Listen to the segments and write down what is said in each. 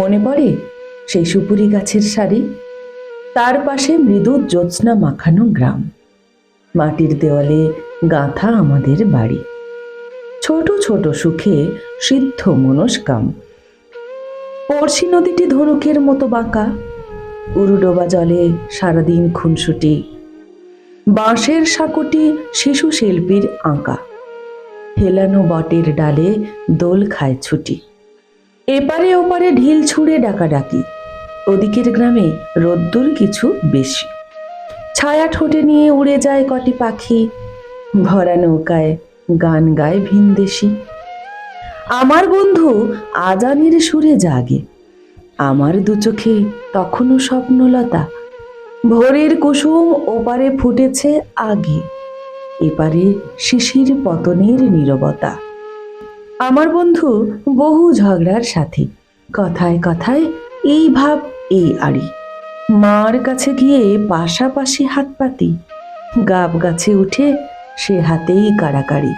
মনে পড়ে সেই সুপুরি গাছের সারি, তার পাশে মৃদু জ্যোৎস্না মাখানো গ্রাম, মাটির দেওয়ালে গাঁথা আমাদের বাড়ি, ছোট ছোট সুখে সিদ্ধ মনস্কাম। পড়শি নদীটি ধনুকের মতো বাঁকা, উরুডোবা জলে সারাদিন খুনসুটি, বাঁশের সাঁকোটি শিশু শিল্পীর আঁকা, হেলানো বটের ডালে দোল খায় ছুটি। এপারে ওপারে ঢিল ছুঁড়ে ডাকাডাকি, ওদিকের গ্রামে রোদ্দুর কিছু বেশি, ছায়া ঠোঁটে নিয়ে উড়ে যায় কটি পাখি, ভরা নৌকায় গান গায় ভিনদেশি। আমার বন্ধু আজানের সুরে জাগে, আমার দু চোখে তখনও স্বপ্নলতা। ভোরের কুসুম ওপারে ফুটেছে আগে, এপারে শিশির পতনের নীরবতা। আমার বন্ধু বহু ঝগড়ার সাথী, কথায় কথায় এই ভাব এই আড়ি, মার কাছে গিয়ে পাশাপাশি হাত পাতি, গাব গাছে উঠে সে হাতেই কাড়াকাড়ি।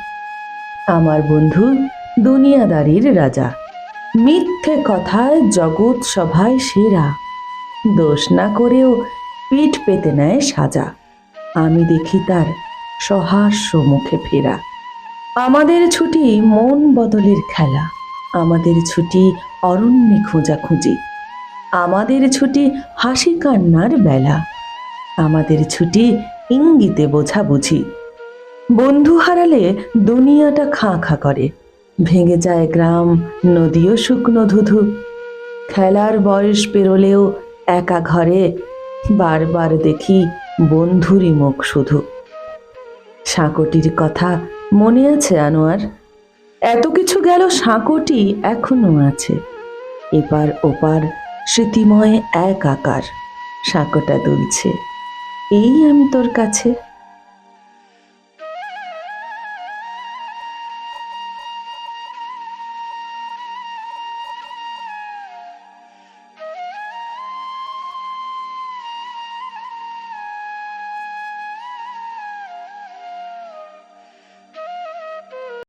আমার বন্ধু দুনিয়াদারির রাজা, মিথ্যে কথায় জগৎ সভায় সেরা, দোষ না করেও পিঠ পেতে নেয় সাজা, আমি দেখি তার সহাস্য মুখে ফেরা। আমাদের ছুটি মন বদলের খেলা, আমাদের ছুটি অরণ্যে খোঁজাখুঁজি, আমাদের ছুটি হাসি কান্নার বেলা, আমাদের ছুটি ইঙ্গিতে বোঝাবুঝি। বন্ধু হারালে দুনিয়াটা খাঁ খাঁ করে, ভেঙে যায় গ্রাম নদীও শুকনো ধুধু। খেলার বয়স পেরোলেও একা ঘরে বারবার দেখি বন্ধুরই মুখ শুধু। সাঁকোটির কথা মনে আছে আনোয়ার? এত কিছু গেল, সাঁকোটি এখনো আছে, এপার ওপার স্মৃতিময় এক আকার। সাঁকোটা দুলছে, এই আমি তোর কাছে।